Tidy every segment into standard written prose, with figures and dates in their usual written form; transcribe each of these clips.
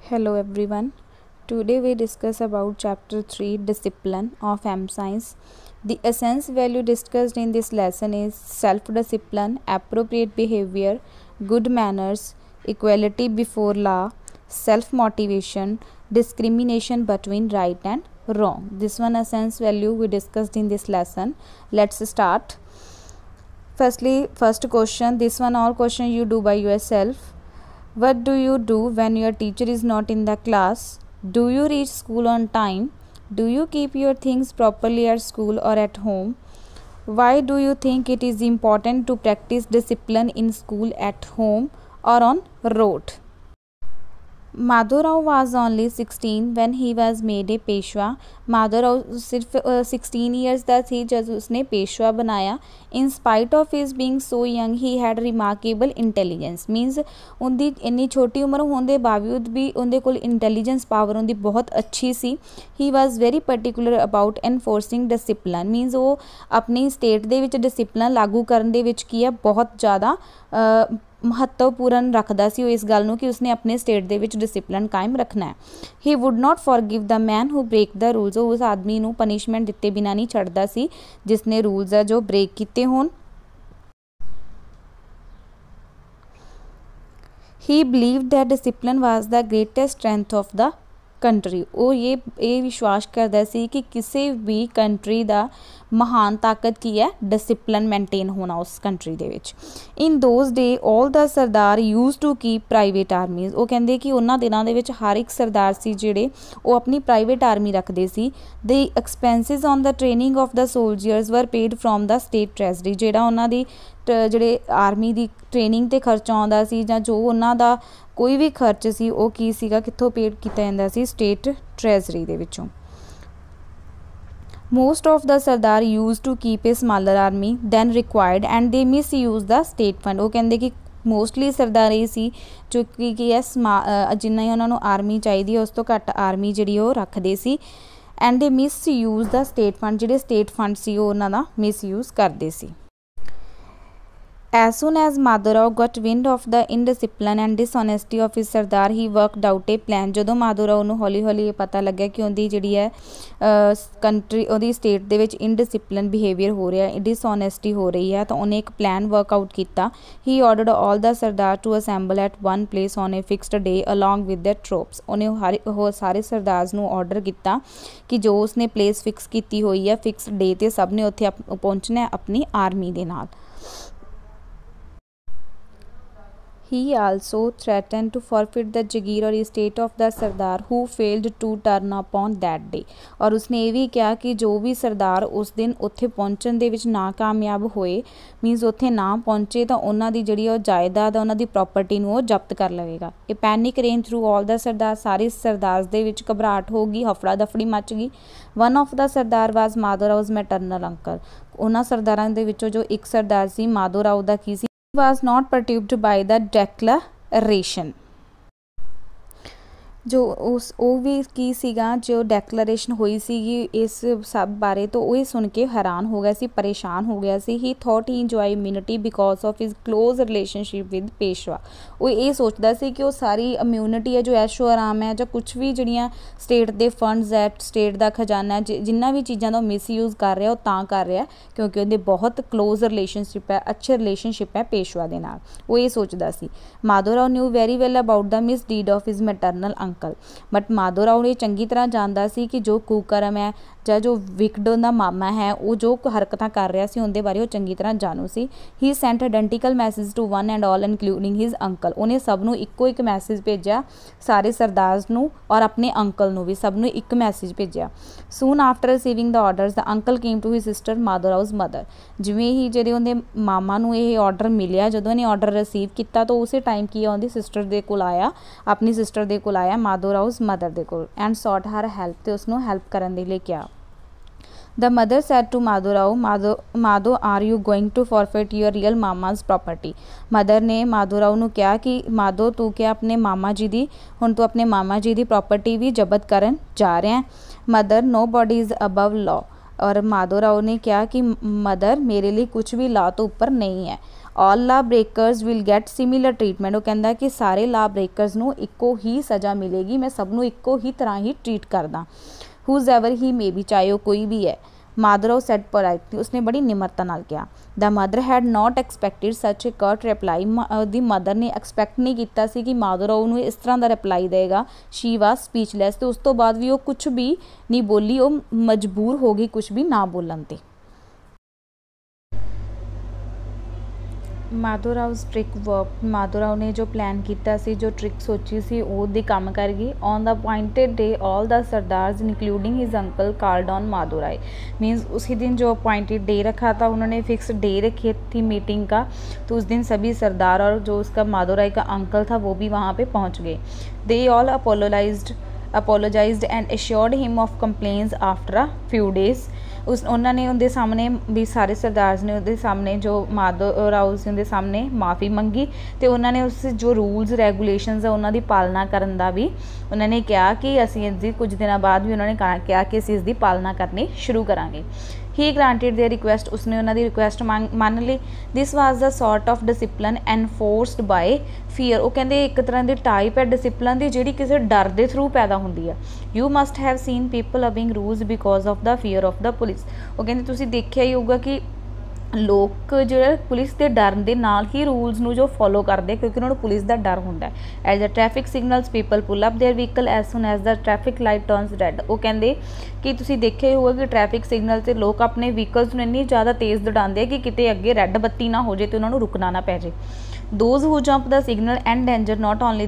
Hello everyone. Today we discuss about chapter 3 discipline of M science. The essence value discussed in this lesson is self discipline, appropriate behavior, good manners, equality before law, self motivation, discrimination between right and wrong. This one essence value we discussed in this lesson. Let's start. Firstly, first question, this one all question you do by yourself. What do you do when your teacher is not in the class? Do you reach school on time? Do you keep your things properly at school or at home? Why do you think it is important to practice discipline in school, at home, or on road? Madhorao was only 16 when he was made a Peshwa. Madhorao सिर्फ 16 years का थी जब उसने पेशवा बनाया. In spite of his being so young he had remarkable intelligence. मीनस उनकी इन्नी छोटी उम्र होने के बावजूद भी उनके कोल इंटैलीजेंस पावर उनकी बहुत अच्छी सी. He was very particular about enforcing discipline. Means वो अपनी स्टेट दे विच डिसिपलिन लागू करन दे विच की है बहुत ज़्यादा महत्वपूर्ण रखता सी इस गल नूं कि उसने अपने स्टेट दे विच डिसिपलिन कायम रखना है. He would not forgive the man who break the rules. उस आदमी नूं पनिशमेंट दिते बिना नहीं छड्डदा सी जिसने रूल्स है जो ब्रेक किते होण. ही believed that discipline was the greatest strength of the country. वो ये विश्वास करता सी कि किसी भी कंट्री का महान ताकत की है डिसिपलिन मेनटेन होना उस कंट्री दे विच. In those day all the sardar use to keep private armies. वो कहते कि उन्होंने दिनों के हर एक सरदार से जोड़े वो अपनी प्राइवेट आर्मी रखते सी. The expenses on the training of the soldiers were paid from the state treasury. जोड़ा उन्होंने ਜਿਹੜੇ आर्मी की ट्रेनिंग ते खर्चा आउंदा सी जां जो उन्हां दा कोई भी खर्च सी वो की सीगा कित्थों पेड किया जांदा सी स्टेट ट्रैजरी दे विचों. Most of the Sardar used to keep a smaller army than required and they misuse the state fund. वो कहते कि मोस्टली सरदार ये सी जो कि है जिन्ना ही उन्होंने आर्मी चाहिए उस तो घट आर्मी जी रखते सी. And they misuse the state fund. जोड़े स्टेट फंड से उन्होंने मिसयूज करते सी. As soon as Madhurao got wind of the indiscipline and dishonesty of his Sardar he worked out a plan. ਜਦੋਂ ਮਾਧੋਰਾਓ ਨੂੰ ਹੌਲੀ ਹੌਲੀ ਇਹ ਪਤਾ ਲੱਗਿਆ ਕਿ ਉਹਦੀ ਜਿਹੜੀ ਹੈ ਕੰਟਰੀ ਉਹਦੀ ਸਟੇਟ ਦੇ ਵਿੱਚ ਇਨਡਿਸਿਪਲਿਨ ਬਿਹੇਵੀਅਰ ਹੋ ਰਿਹਾ, ਡਿਸਹੋਨੈਸਟੀ ਹੋ ਰਹੀ ਹੈ, ਤਾਂ ਉਹਨੇ ਇੱਕ ਪਲਾਨ ਵਰਕਆਊਟ ਕੀਤਾ. He ordered all the sardar to assemble at one place on a fixed day along with the troops. ਉਹਨੇ ਉਹ ਸਾਰੇ ਸਰਦਾਰਸ ਨੂੰ ਆਰਡਰ ਕੀਤਾ ਕਿ ਜੋ ਉਸਨੇ ਪਲੇਸ ਫਿਕਸ ਕੀਤੀ ਹੋਈ ਹੈ ਫਿਕਸਡ ਡੇ 'ਤੇ ਸਭ ਨੇ ਉੱਥੇ ਪਹੁੰਚਣਾ ਆਪਣੀ ਆਰਮੀ ਦੇ ਨਾਲ. He also threatened to forfeit the जागीर और estate of the Sardar who failed to turn upon that day. और उसने ये भी कहा कि जो भी सरदार उस दिन उत्थे पहुँचण दे विच नाकामयाब होए मीनस उत्थे ना पहुँचे तो उन्हां दी जिहड़ी ओह जायदाद उन्हां दी प्रॉपर्टी नूं ओह जब्त कर लवेगा. A panic ran through all the sardar. सारे सरदार दे विच घबराहट हो गई, हफड़ा दफड़ी मच गई. One of the sardar was Madhorao's maternal uncle. उन्हां सरदारां दे विचों जो एक सरदार सी माधोराव दा की सी was not perturbed by the declaration. जो उस ਉਹ ਵੀ ਕੀ ਸੀਗਾ ਜੋ ਡੈਕਲੇਰੇਸ਼ਨ ਹੋਈ ਸੀਗੀ ਇਸ ਸਭ ਬਾਰੇ तो ਉਹ ਸੁਣ ਕੇ हैरान हो गया सी, परेशान हो गया सी. He thought he enjoy immunity because of his close relationship with Peshwa. वो ये सोचता सी कि वो सारी इम्यूनिटी है जो ऐशो आराम है ਜਾਂ कुछ भी ਜਿਹੜੀਆਂ ਸਟੇਟ ਦੇ ਫੰਡਸ ਹੈ ਸਟੇਟ ਦਾ ਖਜ਼ਾਨਾ ਜਿੰਨਾ ਵੀ ਚੀਜ਼ਾਂ ਦਾ ਮਿਸਯੂਜ਼ ਕਰ ਰਿਹਾ ਉਹ ਤਾਂ ਕਰ ਰਿਹਾ ਕਿਉਂਕਿ ਉਹਦੇ ਬਹੁਤ ਕਲੋਜ਼ ਰਿਲੇਸ਼ਨਸ਼ਿਪ ਹੈ, ਅੱਛੇ ਰਿਲੇਸ਼ਨਸ਼ਿਪ ਹੈ ਪੇਸ਼ਵਾ ਦੇ ਨਾਲ. ਉਹ ਇਹ ਸੋਚਦਾ ਸੀ. Madhorao knew very well about the misdeed of his maternal uncle. But Madhorao ने चंगी तरह जानता सी कि जो कुकर्म है ਜਾਂ जो विकड ਦਾ ਮਾਮਾ ਹੈ ਉਹ ਜੋ ਹਰਕਤਾਂ ਕਰ ਰਿਹਾ ਸੀ ਉਹਦੇ ਬਾਰੇ ਉਹ ਚੰਗੀ ਤਰ੍ਹਾਂ ਜਾਣੂ ਸੀ. He sent identical message to one and all including his uncle. ਉਹਨੇ ਸਭ ਨੂੰ ਇੱਕੋ ਇੱਕ ਮੈਸੇਜ ਭੇਜਿਆ, ਸਾਰੇ ਸਰਦਾਰਸ ਨੂੰ ਔਰ ਆਪਣੇ ਅੰਕਲ ਨੂੰ ਵੀ ਸਭ ਨੂੰ ਇੱਕ ਮੈਸੇਜ ਭੇਜਿਆ. Soon after receiving the orders the uncle came to his sister Madhorao's mother. ਜਿਵੇਂ ਹੀ ਜਿਹੜੇ ਉਹਦੇ ਮਾਮਾ ਨੂੰ ਇਹ ਆਰਡਰ ਮਿਲਿਆ, ਜਦੋਂ ਇਹਨੇ ਆਰਡਰ ਰਿਸੀਵ ਕੀਤਾ ਤਾਂ ਉਸੇ ਟਾਈਮ ਕੀ ਆ ਉਹਦੀ ਸਿਸਟਰ ਦੇ ਕੋਲ ਆਇਆ, ਆਪਣੀ ਸਿਸਟਰ ਦੇ ਕੋਲ ਆਇਆ ਮਾਧੋਰਾਵ's ਮਦਰ ਦੇ ਕੋਲ ਐਂਡ ਸੌਟ ਹਰ ਹੈਲਪ. ਤੇ ਉਸਨੂੰ ਹੈਲਪ ਕਰਨ ਦੇ ਲਈ ਕਿਹਾ. The mother said to Madhurao, Madho, are you going to forfeit your real mama's property? Mother ने माधोराव ਨੂੰ ਕਿਹਾ ਕਿ ਮਾਧੋ ਤੂੰ ਕਿ ਆਪਣੇ ਮਾਮਾ ਜੀ ਦੀ ਹੁਣ ਤੂੰ ਆਪਣੇ ਮਾਮਾ ਜੀ ਦੀ ਪ੍ਰੋਪਰਟੀ ਵੀ ਜ਼ਬਤ ਕਰਨ ਜਾ ਰਿਹਾ ਹੈ. Mother nobody is above law. और माधोराव ने कहा कि मदर मेरे लिए कुछ भी लॉ तो ऊपर नहीं है. All law breakers will get similar treatment. वो कहता है कि सारे ला ब्रेकर्स नूं इक्को ही सज़ा मिलेगी, मैं सब नूं इक्को ही तरह ही ट्रीट करदा। Whosoever he may be, चाहे वो कोई भी है। माधवराव सैड पोलाइटली, उसने बड़ी निमरता नाल कहा। The mother had not expected such a curt reply, the mother ने एक्सपैक्ट नहीं किया सी कि माधवराव नूं इस तरह का रिप्लाई देगा। शी वाज स्पीचलैस, तो उस तो बाद भी वो कुछ भी नहीं बोली, वो मजबूर हो गई कुछ भी ना बोलन ते। माधोराव ट्रिक वर्क, माधोराव ने जो प्लान किया सी, जो ट्रिक सोची सी, वो दी काम कर गई। On the appointed day all the sardars including his uncle called on Madhorai, means उसी दिन जो अपॉइंटेड डे रखा था, उन्होंने फिक्स डे रखी थी मीटिंग का, तो उस दिन सभी सरदार और जो उसका माधोराय का अंकल था वो भी वहाँ पे पहुँच गए। They all apologized and assured him of complaints after a few days। उन्होंने उनके सामने भी सारे सरदार ने उनके सामने जो माधवराव से उनके सामने माफ़ी मंगी, तो उन्होंने उस जो रूल्स रेगूलेशनस है उन्होंने पालना करने का भी उन्होंने कहा कि असी इसकी कुछ दिनों बाद भी उन्होंने कहा कि असी इसकी पालना करनी शुरू करांगे। ही ग्रांटेड देयर रिक्वेस्ट, उसने उन्होंने रिक्वेस्ट मान ली। This was the sort of discipline enforced by fear. वो कहते एक तरह की टाइप है डिसिपलिन की जी किसी डर के थ्रू पैदा होंगी है। You must have seen people loving rules because of the fear of the police. वो कहते तुसीं देखिया ही होगा कि लोग जो पुलिस के डर के नाल ही रूल्स नूं जो फॉलो करते, क्योंकि उन्होंने पुलिस का डर होंदा है। As the traffic signals people pull up their vehicle as soon as the traffic light turns red. वो कहते कि तुसीं देखिया ही होगा कि ट्रैफिक सिगनल से लोग अपने व्हीकल्स नूं इन्नी ज़्यादा तेज़ दौड़ाते हैं कि किते अगे रैड बत्ती ना हो जाए तो उन्होंने रुकना ना पै जाए। Those who jump the signal endanger not only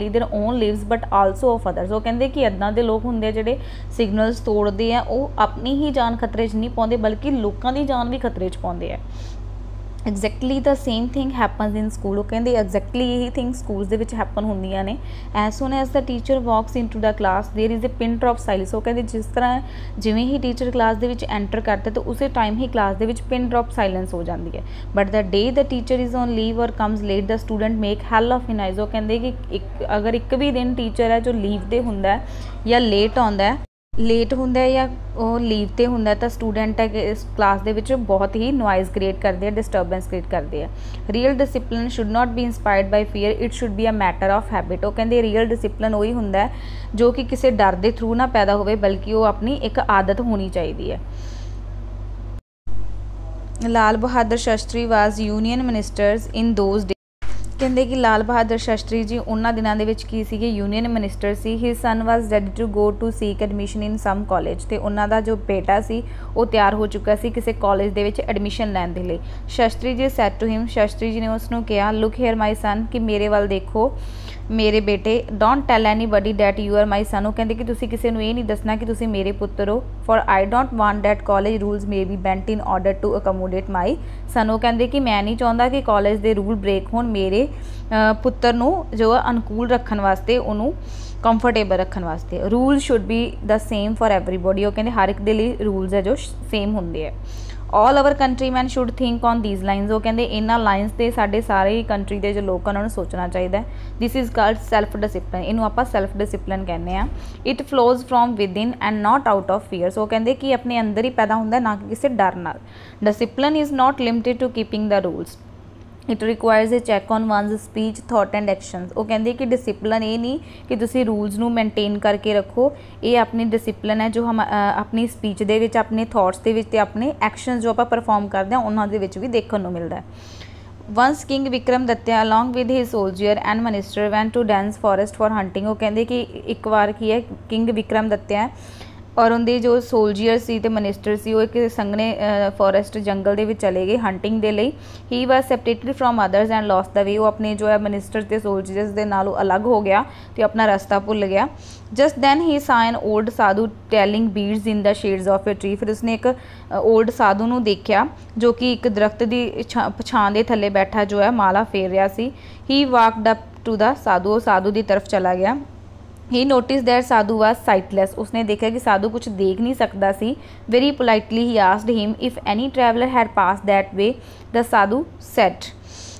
their own lives but also of others। वो कहते कि इदां दे लोग होंदे जिहड़े सिगनल्स तोड़ते हैं, वो अपनी ही जान खतरे च नहीं पाते बल्कि लोगों की जान भी खतरे च पाते हैं। Exactly the same thing happens in school. वो कहते एग्जैक्टली यही थिंग स्कूल्स दे विच हैपन होंदियां ने। As soon as the teacher walks into the class there is a pin drop silence. वो कहते जिस तरह जिमें ही टीचर क्लास दे विच एंटर करते तो उस टाइम ही क्लास दे विच पिन ड्रॉप साइलेंस हो जाती है। But the day the teacher is on leave और comes late the student make hell of in eyes. वो कहते कि अगर एक भी दिन टीचर है जो लीव ते हुंदा है या लेट आउंदा है, लेट होंदा है या वो लीव ते होंदा है, तो स्टूडेंट है इस क्लास दे विच बहुत ही नॉइज़ क्रिएट करते हैं, डिस्टर्बेंस क्रिएट करते हैं। Real discipline should not be inspired by fear, it should be a matter of habit. वो कहते रियल डिसिपलिन वही होंदा है जो कि किसी डर के थ्रू ना पैदा होवे बल्कि वो अपनी एक आदत होनी चाहिए है। Lal Bahadur Shastri was union ministers in those day. कहते कि लाल बहादुर शास्त्री जी उन्होंने दिनों के की सीगे यूनियन मिनिस्टर सी। His son was ready to go to seek admission in some college, तो उन्होंने जो बेटा सी वो तैयार हो चुका सी किसी कॉलेज दे विच एडमिशन लैन दे लई। Shastri ji sad to him, Shastri ji ने उसनों कहा लुक हेयर माई सन, कि मेरे वाल देखो मेरे बेटे। Don't tell anybody that you are my son. वो कहते कि तुसी किसी नूं ये नहीं दसना कि तुसी मेरे पुत्र हो। For I don't want that college rules may be bent in order to accommodate my son. वो कहते कि मैं नहीं चाहता कि कॉलेज के रूल ब्रेक होण मेरे पुत्र नूं जो अनुकूल रखने वास्ते, उन्होंने कंफर्टेबल रखने वास्ते। Rule should be the same for everybody. वो कहते हर एक दे लई रूल्स है जो सेम होंदे है। All our country man should think on these lines. वो कहते इन्होंने लाइन्स से साढ़े सारे ही कंट्री के जो लोग उन्होंने सोचना चाहिए। This is called self discipline, इनू आप सैल्फ डिसिपलिन कहने हैं। It flows from within and not out of fear. So कहते कि अपने अंदर ही पैदा होंदा ना कि किसी डर नाल। Discipline is not limited to keeping the rules, it requires a check on one's speech thought and actions. वो कहते कि डिसिपलिन ये नहीं कि तुसी रूल्स नू मेनटेन करके रखो, ये अपनी डिसिपलिन है जो हम अपनी स्पीच दे विच, अपने थॉट्स दे विच ते अपने एक्शनस जो आप परफॉर्म करते हैं उन्होंने दे विच भी देखने को मिलता है। Once king Vikram Dutta along with his soldier and minister went to dense forest for hunting. वो कहते कि एक बार की है किंग विक्रम दत्ता है और उनके जो सोल्जर सी ते मिनिस्टर सी वो एक संघने फॉरेस्ट जंगल दे विच चले गए हंटिंग दे लई। He was separated from others and lost the way. वो अपने जो है मिनिस्टर ते सोल्जर्स दे नालों अलग हो गया तो अपना रास्ता भुल गया। जस्ट दैन ही सा an old Sadhu telling beads in the shades of a tree. फिर उसने एक ओल्ड साधु नूं देखा जो कि एक दरख्त की छां दे थले बैठा जो है माला फेर रहा सी। He walked up to the sadhu, वो साधु की तरफ चला गया। He noticed that sadhu was sightless. उसने देखा कि साधु कुछ देख नहीं सकता सी। Very politely he asked him if any traveller had passed that way. The sadhu said,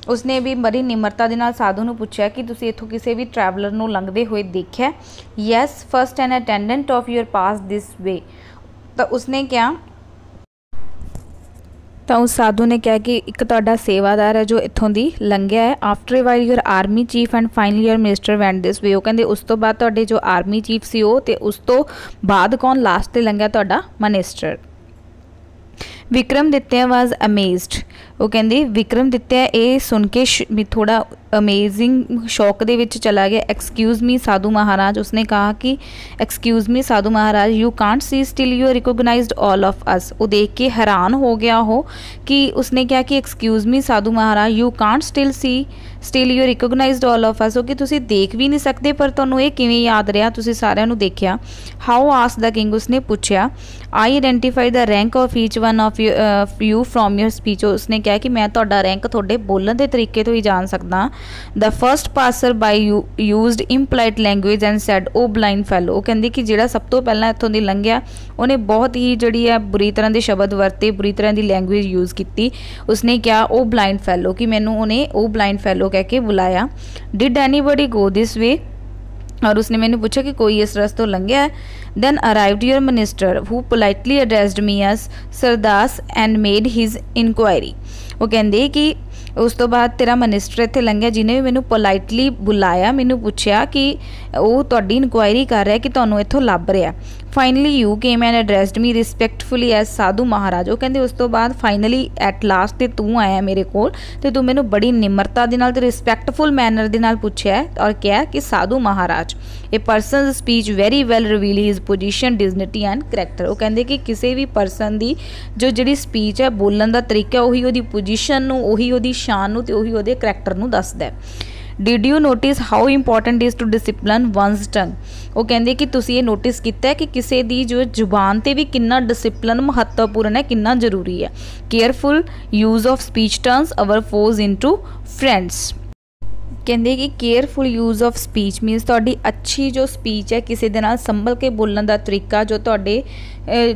उसने भी बड़ी निमरता दे नाल साधु नूं पूछा कि तुसीं इत्थों किसी भी ट्रैवलर नूं लंघदे हुए देखा। Yes first an attendant of your pass this way. तो उसने क्या ਤਾਂ ਉਸ ਸਾਧੂ ਨੇ ਕਿਹਾ ਕਿ ਇੱਕ ਤੁਹਾਡਾ ਸੇਵਾਦਾਰ ਹੈ ਜੋ ਇੱਥੋਂ ਦੀ ਲੰਘਿਆ ਹੈ। After while your army chief and finally your minister went this way. ਉਹ ਕਹਿੰਦੇ ਉਸ ਤੋਂ ਬਾਅਦ ਤੁਹਾਡੇ ਜੋ ਆਰਮੀ ਚੀਫ ਸੀ ਉਹ, ਅਤੇ ਉਸ ਤੋਂ ਬਾਅਦ ਕੌਣ ਲਾਸਟ 'ਤੇ ਲੰਘਿਆ, ਤੁਹਾਡਾ ਮਨਿਸਟਰ। ਵਿਕਰਮਦਿੱਤਿਆ ਵਾਜ਼ ਅਮੇਜ਼ਡ। ਉਹ ਕਹਿੰਦੇ ਵਿਕਰਮਦਿੱਤਿਆ ਇਹ ਸੁਣ ਕੇ ਥੋੜਾ अमेजिंग शौक ਦੇ ਵਿੱਚ ਚਲਾ ਗਿਆ। एक्सक्यूज़ मी साधु महाराज, उसने कहा कि excuse me Sadhu Maharaj you can't see still you recognised all of us. वो देख के हैरान हो गया हो कि उसने कहा कि excuse me Sadhu Maharaj you can't still you recognised all of us. कि तुसी देख भी नहीं सकते पर तुहानू ये किवें याद रहा, तुसी सारिਆਂ ਨੂੰ देखिया। हाउ आस्क्ड द किंग, उसने पूछा। आई identify the rank of each one of you from your speech. उसने कहा कि मैं तुहाडा रैंक तुहाडे बोलण दे तरीके तो ही जान सकदा। The first passer by used impolite language and said oh blind fellow. वो कहते कि जिहड़ा सब तो पहला इत्थों दी लंघिया उन्हें बहुत ही जिहड़ी है बुरी तरह के शब्द वरते, बुरी तरह की लैंगुएज यूज़ की। उसने क्या ओ ब्लाइंड फैलो, कि मैनू उन्हें ओ ब्लाइंड फैलो कह के बुलाया। Did anybody go this way, और उसने मैंने पूछा कि कोई इस रस्तों लंघिया है। Then arrived your minister who politely addressed me as Surdas and made his inquiry. वो कहते कि उस तो बाद तेरा मिनिस्टर इत्थे लंघिया जिन्हें भी मैनू पोलाइटली बुलाया, मैनू पूछा कि वो तुहाडी इनक्वायरी कर रहा कि तुहानू इत्थों लभ रहा। Finally you came and addressed me respectfully as sadhu maharaj. वो कहते उस तो बाद फाइनली एट लास्ट ते तू आया मेरे कोल ते तू मैनू बड़ी निमरता दे नाल ते रिस्पैक्टफुल मैनर दे नाल पूछया और कहा कि साधु महाराज a person speech very well reveal his position dignity and character. वो कहते कि किसी भी परसन की जो जिहड़ी स्पीच है बोलण दा तरीका उही उहदी पोजीशन नूं, उही उहदी शान नूं ते उही उहदे करैक्टर नूं दसदा है। Did you notice how important is to discipline one's tongue. वो कहते कि तुसी ये नोटिस किया है कि किसी की जो जुबान ते भी कितना डिसिपलिन महत्वपूर्ण है, कितना जरूरी है। Careful use of speech turns our foes into friends. कहते कि careful use of speech means तुहाडी अच्छी जो स्पीच है किसी दे नाल संभल के बोलण दा तरीका जो तुहाडे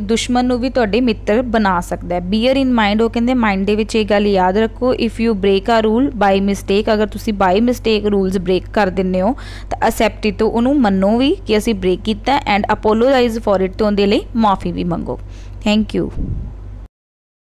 दुश्मन नूं भी तुहाडे मित्र बना सकता है। बीयर इन माइंड, वो कहते माइंड दे विच ये गल याद रखो। If you break a rule by mistake, अगर तुसी बाई मिसटेक रूल्स ब्रेक कर दिंदे हो तो असैप्ट इट, तो उन्होंने मनो भी कि असीं ब्रेक किया एंड अपोलोजाइज फॉर इट, तो उहदे लई माफ़ी भी मंगो। Thank you.